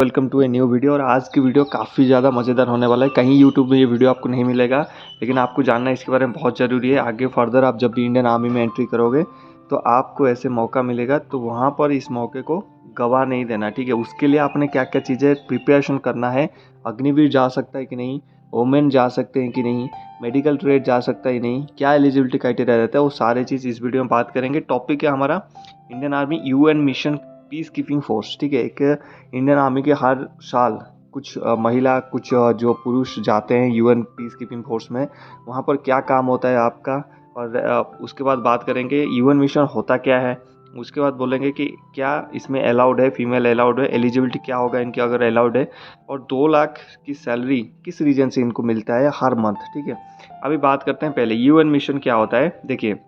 Welcome to a new video. और आज की वीडियो काफ़ी ज़्यादा मज़ेदार होने वाला है। कहीं यूट्यूब में ये वीडियो आपको नहीं मिलेगा, लेकिन आपको जानना इसके बारे में बहुत ज़रूरी है। आगे फर्दर आप जब भी इंडियन आर्मी में एंट्री करोगे तो आपको ऐसे मौका मिलेगा, तो वहाँ पर इस मौके को गवा नहीं देना, ठीक है। उसके लिए आपने क्या क्या चीज़ें प्रिपरेशन करना है, अग्निवीर जा सकता है कि नहीं, वोमेन जा सकते हैं कि नहीं, मेडिकल ट्रेड जा सकता है कि नहीं, क्या एलिजिबिलिटी क्राइटेरिया रहता है, वो सारी चीज़ इस वीडियो में बात करेंगे। टॉपिक है हमारा Indian army UN mission peace keeping force, ठीक है। एक इंडियन आर्मी के हर साल कुछ महिला कुछ जो पुरुष जाते हैं यूएन पीस कीपिंग फोर्स में, वहाँ पर क्या काम होता है आपका। और उसके बाद बात करेंगे यूएन मिशन होता क्या है। उसके बाद बोलेंगे कि क्या इसमें अलाउड है, फीमेल अलाउड है, एलिजिबिलिटी क्या होगा इनकी अगर अलाउड है, और 2 लाख की सैलरी किस रीजन से इनको मिलता है हर मंथ, ठीक है। अभी बात करते हैं पहले यूएन मिशन क्या होता है। देखिए,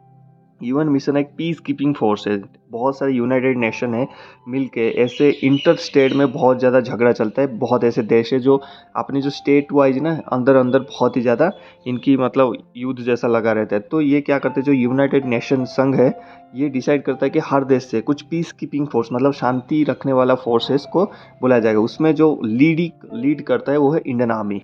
यूएन मिशन एक पीस कीपिंग फोर्स है। बहुत सारे यूनाइटेड नेशन है मिलके, ऐसे इंटर स्टेट में बहुत ज़्यादा झगड़ा चलता है। बहुत ऐसे देश है जो अपनी जो स्टेट वाइज ना अंदर अंदर बहुत ही ज़्यादा इनकी मतलब युद्ध जैसा लगा रहता है। तो ये क्या करते हैं, जो यूनाइटेड नेशन संघ है ये डिसाइड करता है कि हर देश से कुछ पीस कीपिंग फोर्स मतलब शांति रखने वाला फोर्सेस को बुलाया जाएगा। उसमें जो लीड करता है वो है इंडियन आर्मी।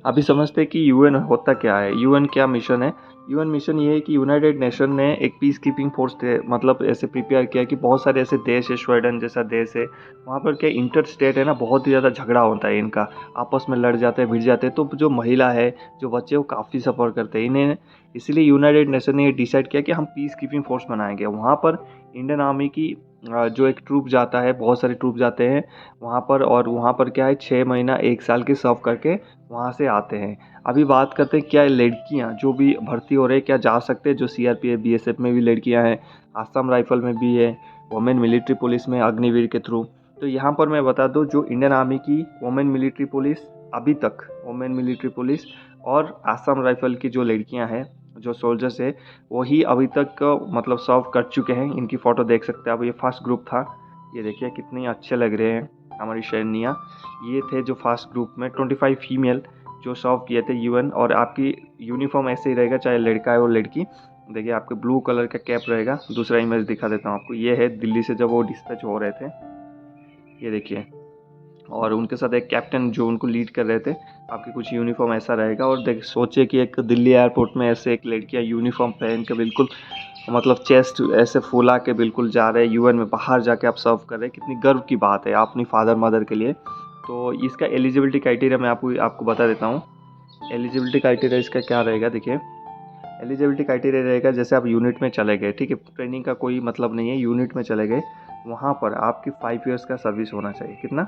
अभी समझते हैं कि यूएन होता क्या है, यूएन क्या मिशन है। यूएन मिशन ये है कि यूनाइटेड नेशन ने एक पीस कीपिंग फोर्स मतलब ऐसे प्रिपेयर किया कि बहुत सारे ऐसे देश है, स्वीडन जैसा देश है, वहाँ पर क्या इंटर स्टेट है ना, बहुत ही ज़्यादा झगड़ा होता है इनका, आपस में लड़ जाते हैं, भिड़ जाते हैं। तो जो महिला है, जो बच्चे, वो काफ़ी सफ़र करते हैं इन्हें। इसलिए यूनाइटेड नेशन ने ये डिसाइड किया कि हम पीस कीपिंग फोर्स बनाएंगे। वहाँ पर इंडियन आर्मी की जो एक ट्रूप जाता है, बहुत सारे ट्रूप जाते हैं वहाँ पर, और वहाँ पर क्या है 6 महीना 1 साल की सर्व करके वहाँ से आते हैं। अभी बात करते हैं क्या लड़कियाँ जो भी भर्ती हो रहे हैं क्या जा सकते हैं। जो सीआरपीएफ बीएसएफ में भी लड़कियाँ हैं, आसाम राइफल में भी है, वुमेन मिलिट्री पुलिस में अग्निवीर के थ्रू। तो यहाँ पर मैं बता दूँ, जो इंडियन आर्मी की वुमेन मिलिट्री पुलिस अभी तक, वुमेन मिलिट्री पुलिस और आसाम राइफल की जो लड़कियाँ हैं, जो सोल्जर्स है, वही अभी तक मतलब सर्व कर चुके हैं। इनकी फ़ोटो देख सकते हैं आप, ये फर्स्ट ग्रुप था। ये देखिए कितने अच्छे लग रहे हैं हमारी सैनियाँ। ये थे जो फर्स्ट ग्रुप में 25 फीमेल जो सर्व किए थे यूएन। और आपकी यूनिफॉर्म ऐसे ही रहेगा, चाहे लड़का है और लड़की। देखिए आपके ब्लू कलर का कैप रहेगा। दूसरा इमेज दिखा देता हूँ आपको, ये है दिल्ली से जब वो डिस्पैच हो रहे थे, ये देखिए। और उनके साथ एक कैप्टन जो उनको लीड कर रहे थे। आपकी कुछ यूनिफॉर्म ऐसा रहेगा। और देख सोचिए कि एक दिल्ली एयरपोर्ट में ऐसे एक लड़कियाँ यूनिफॉर्म पहन के बिल्कुल मतलब चेस्ट ऐसे फुला के बिल्कुल जा रहे हैं यूएन में, बाहर जाके आप सर्व कर रहे हैं। कितनी गर्व की बात है अपनी फादर मदर के लिए। तो इसका एलिजिबिलिटी क्राइटेरिया मैं आपको बता देता हूँ। एलिजिबिलिटी क्राइटेरिया इसका क्या रहेगा, देखिए। एलिजिबिलिटी क्राइटेरिया रहेगा, जैसे आप यूनिट में चले गए, ठीक है, ट्रेनिंग का कोई मतलब नहीं है, यूनिट में चले गए, वहाँ पर आपकी 5 ईयर्स का सर्विस होना चाहिए। कितना?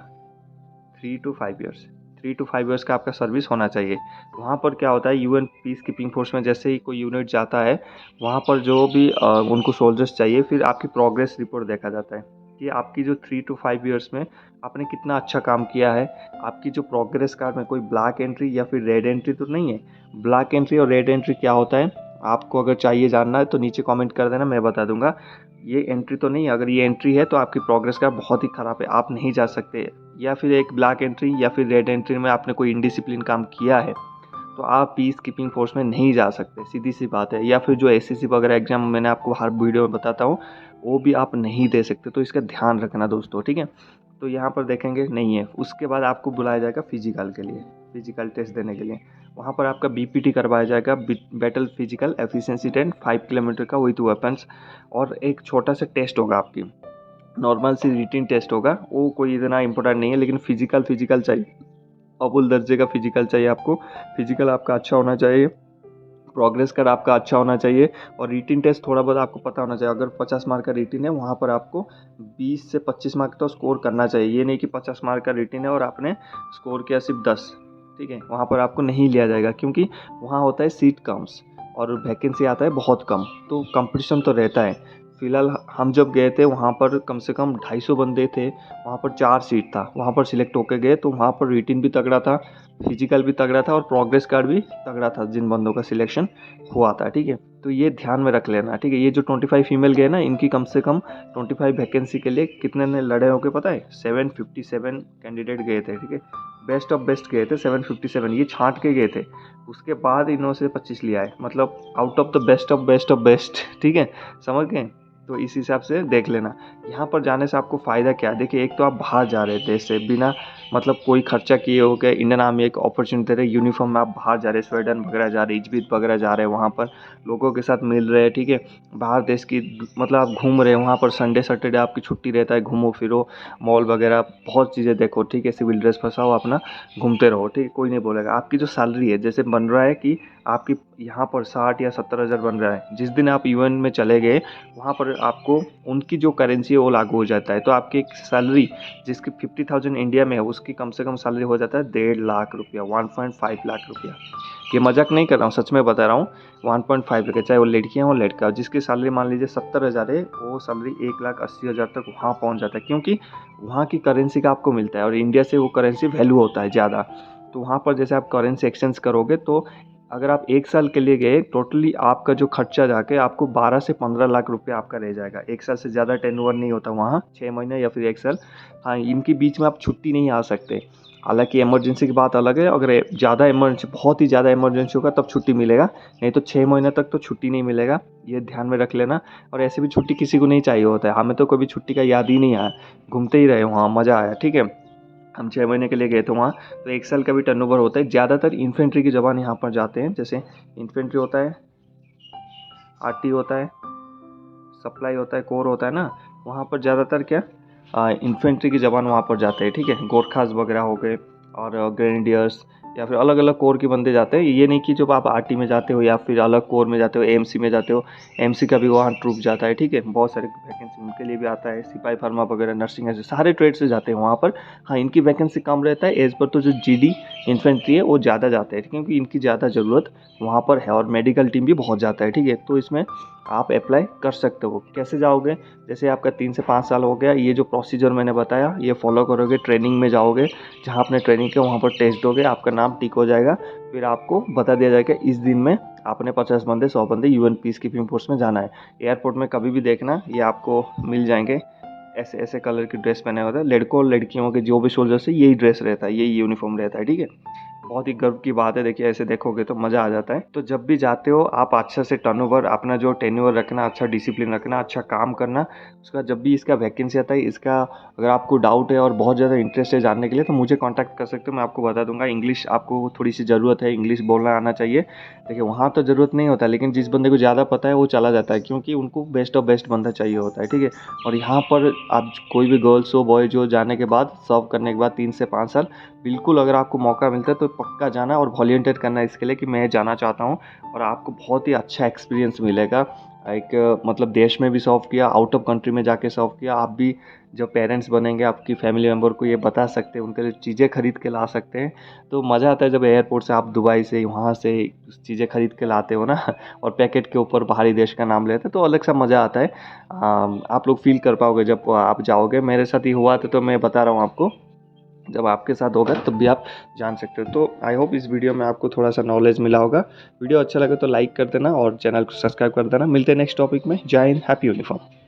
3 to 5 ईयर्स का आपका सर्विस होना चाहिए। वहाँ पर क्या होता है, यूएन पीस कीपिंग फोर्स में जैसे ही कोई यूनिट जाता है, वहाँ पर जो भी उनको सोल्जर्स चाहिए, फिर आपकी प्रोग्रेस रिपोर्ट देखा जाता है कि आपकी जो 3 to 5 ईयर्स में आपने कितना अच्छा काम किया है। आपकी जो प्रोग्रेस कार्ड में कोई ब्लैक एंट्री या फिर रेड एंट्री तो नहीं है। ब्लैक एंट्री और रेड एंट्री क्या होता है, आपको अगर चाहिए जानना है तो नीचे कमेंट कर देना, मैं बता दूंगा। ये एंट्री तो नहीं है, अगर ये एंट्री है तो आपकी प्रोग्रेस कार्ड बहुत ही ख़राब है, आप नहीं जा सकते। या फिर एक ब्लैक एंट्री या फिर रेड एंट्री में आपने कोई इनडिसिप्लिन काम किया है तो आप पीस कीपिंग फोर्स में नहीं जा सकते, सीधी सी बात है। या फिर जो एसएससी वगैरह एग्जाम मैंने आपको हर वीडियो में बताता हूँ, वो भी आप नहीं दे सकते। तो इसका ध्यान रखना दोस्तों, ठीक है। तो यहाँ पर देखेंगे नहीं है। उसके बाद आपको बुलाया जाएगा फिजिकल के लिए, फिजिकल टेस्ट देने के लिए। वहाँ पर आपका बीपीटी करवाया जाएगा, battle physical efficiency test 5 kilometre का विथ वेपन्स। और एक छोटा सा टेस्ट होगा, आपकी नॉर्मल सी रिटिन टेस्ट होगा, वो कोई इतना इंपॉर्टेंट नहीं है, लेकिन फिजिकल चाहिए, अव्वल दर्जे का फिजिकल चाहिए आपको। फिजिकल आपका अच्छा होना चाहिए, प्रोग्रेस कार्ड आपका अच्छा होना चाहिए, और रिटिन टेस्ट थोड़ा बहुत आपको पता होना चाहिए। अगर 50 मार्क का रिटिन है, वहाँ पर आपको 20 से 25 मार्क तो स्कोर करना चाहिए। ये नहीं कि 50 मार्क का रिटिन है और आपने स्कोर किया सिर्फ 10, ठीक है, वहाँ पर आपको नहीं लिया जाएगा, क्योंकि वहाँ होता है सीट कम्स और वैकेंसी आता है बहुत कम, तो कंपटीशन तो रहता है। फिलहाल हम जब गए थे वहाँ पर कम से कम 250 बंदे थे, वहाँ पर 4 सीट था, वहाँ पर सिलेक्ट होके गए। तो वहाँ पर रिटिन भी तगड़ा था, फिजिकल भी तगड़ा था, और प्रोग्रेस कार्ड भी तगड़ा था जिन बंदों का सिलेक्शन हुआ था, ठीक है। तो ये ध्यान में रख लेना, ठीक है। ये जो 25 फीमेल गए ना, इनकी कम से कम 25 वैकेंसी के लिए कितने ने लड़े होके पता है? 757 कैंडिडेट गए थे, ठीक है। बेस्ट ऑफ बेस्ट गए थे 757, ये छांट के गए थे। उसके बाद इन्होंने से 25 लिया है, मतलब out of the best of best of best, ठीक है, समझ गए। तो इस हिसाब से देख लेना। यहाँ पर जाने से आपको फ़ायदा क्या है, देखिए एक तो आप बाहर जा रहे हैं देश से बिना मतलब कोई खर्चा किए हो गए, इंडियन आर्मी एक अपॉर्चुनिटी दे रही है, यूनिफॉर्म में आप बाहर जा रहे हैं, स्वीडन वगैरह जा रहे हैं, इजमिर वगैरह जा रहे हैं, वहाँ पर लोगों के साथ मिल रहे हैं, ठीक है। बाहर देश की मतलब आप घूम रहे हैं, वहाँ पर संडे सैटरडे आपकी छुट्टी रहता है, घूमो फिरो, मॉल वगैरह बहुत चीज़ें देखो, ठीक है। सिविल ड्रेस फंसाओ, अपना घूमते रहो, ठीक है, कोई नहीं बोलेगा। आपकी जो सैलरी है जैसे बन रहा है कि आपकी यहाँ पर 60 या 70 हज़ार बन रहा है, जिस दिन आप यूएन में चले गए वहाँ पर आपको उनकी जो करेंसी है वो लागू हो जाता है। तो आपकी एक सैलरी जिसकी 50,000 इंडिया में है, उसकी कम से कम सैलरी हो जाता है 1.5 लाख रुपया, 1.5 लाख रुपया। ये मजाक नहीं कर रहा हूँ, सच में बता रहा हूँ। 1.5 रुपये, चाहे वो लड़कियाँ हो लड़का हो, जिसकी सैलरी मान लीजिए 70 हज़ार है, वो सैलरी 1,80,000 तक वहाँ पहुँच जाता है, क्योंकि वहाँ की करेंसी का आपको मिलता है और इंडिया से वो करेंसी वैल्यू होता है ज़्यादा। तो वहाँ पर जैसे आप करेंसी एक्सचेंज करोगे, तो अगर आप 1 साल के लिए गए, टोटली आपका जो खर्चा जाके आपको 12 से 15 लाख रुपए आपका रह जाएगा। 1 साल से ज़्यादा टर्नओवर नहीं होता वहाँ, 6 महीने या फिर 1 साल। हाँ, इनके बीच में आप छुट्टी नहीं आ सकते। हालाँकि इमरजेंसी की बात अलग है, अगर ज़्यादा इमरजेंसी, बहुत ही ज़्यादा इमरजेंसी होगा तब छुट्टी मिलेगा, नहीं तो 6 महीने तक तो छुट्टी नहीं मिलेगा, ये ध्यान में रख लेना। और ऐसे भी छुट्टी किसी को नहीं चाहिए होता है, हमें तो कभी छुट्टी का याद ही नहीं आया, घूमते ही रहे वहाँ, मज़ा आया, ठीक है। हम 6 महीने के लिए गए थे वहाँ, तो 1 साल का भी टर्नओवर होता है। ज़्यादातर इन्फेंट्री के जवान यहाँ पर जाते हैं, जैसे इन्फेंट्री होता है, आरटी होता है, सप्लाई होता है, कोर होता है ना, वहाँ पर ज़्यादातर क्या इन्फेंट्री के जवान वहाँ पर जाते हैं, ठीक है। गोरखास वगैरह हो गए और ग्रेनेडियर्स या फिर अलग अलग कोर के बंदे जाते हैं। ये नहीं कि जब आप आरटी में जाते हो या फिर अलग कोर में जाते हो, एएमसी में जाते हो, एमसी का भी वहाँ ट्रूप जाता है, ठीक है। बहुत सारे वैकेंसी उनके लिए भी आता है, सिपाही फार्मा वगैरह, नर्सिंग, ऐसे सारे ट्रेड से जाते हैं वहाँ पर। हाँ, इनकी वैकेंसी कम रहता है एज पर, तो जो जीडी इन्फेंट्री है वो ज़्यादा जाते हैं, क्योंकि इनकी ज़्यादा ज़रूरत वहाँ पर है और मेडिकल टीम भी बहुत जाता है, ठीक है। तो इसमें आप अप्लाई कर सकते हो। कैसे जाओगे, जैसे आपका 3 से 5 साल हो गया, ये जो प्रोसीजर मैंने बताया ये फॉलो करोगे, ट्रेनिंग में जाओगे, जहाँ आपने ट्रेनिंग किया वहाँ पर टेस्ट दोगे, आपका नाम टिक हो जाएगा, फिर आपको बता दिया जाएगा इस दिन में आपने 50 बंदे 100 बंदे यूएन पीस कीपिंग फोर्स में जाना है। एयरपोर्ट में कभी भी देखना, ये आपको मिल जाएंगे ऐसे ऐसे कलर की ड्रेस पहने होता है, लड़कों और लड़कियों के जो भी सोल्जर्स है यही ड्रेस रहता है, यही यूनिफॉर्म रहता है, ठीक है। बहुत ही गर्व की बात है, देखिए ऐसे देखोगे तो मज़ा आ जाता है। तो जब भी जाते हो आप अच्छा से टर्नओवर, अपना जो टेन्योर रखना, अच्छा डिसिप्लिन रखना, अच्छा काम करना। उसका जब भी इसका वैकेंसी आता है, इसका अगर आपको डाउट है और बहुत ज़्यादा इंटरेस्ट है जानने के लिए, तो मुझे कांटेक्ट कर सकते हो, मैं आपको बता दूंगा। इंग्लिश आपको थोड़ी सी ज़रूरत है, इंग्लिश बोलना आना चाहिए। देखिए वहाँ तो ज़रूरत नहीं होता, लेकिन जिस बंदे को ज़्यादा पता है वो चला जाता है, क्योंकि उनको बेस्ट ऑफ बेस्ट बंदा चाहिए होता है, ठीक है। और यहाँ पर आप कोई भी गर्ल्स हो बॉयज हो, जाने के बाद सर्व करने के बाद 3 से 5 साल, बिल्कुल अगर आपको मौका मिलता है तो पक्का जाना और वॉलंटियर करना इसके लिए कि मैं जाना चाहता हूँ। और आपको बहुत ही अच्छा एक्सपीरियंस मिलेगा। एक मतलब देश में भी सर्व किया, आउट ऑफ कंट्री में जाके सर्व किया। आप भी जब पेरेंट्स बनेंगे आपकी फैमिली मेम्बर को ये बता सकते हैं, उनके लिए चीज़ें खरीद के ला सकते हैं। तो मज़ा आता है जब एयरपोर्ट से आप दुबई से वहाँ से चीज़ें खरीद के लाते हो ना और पैकेट के ऊपर बाहरी देश का नाम लेते हैं, तो अलग सा मज़ा आता है। आप लोग फील कर पाओगे जब आप जाओगे। मेरे साथ ही हुआ था, तो मैं बता रहा हूँ आपको, जब आपके साथ होगा तब भी आप जान सकते हो। तो आई होप इस वीडियो में आपको थोड़ा सा नॉलेज मिला होगा। वीडियो अच्छा लगे तो लाइक कर देना और चैनल को सब्सक्राइब कर देना। मिलते हैं नेक्स्ट टॉपिक में। जय हिंद, हैप्पी यूनिफॉर्म।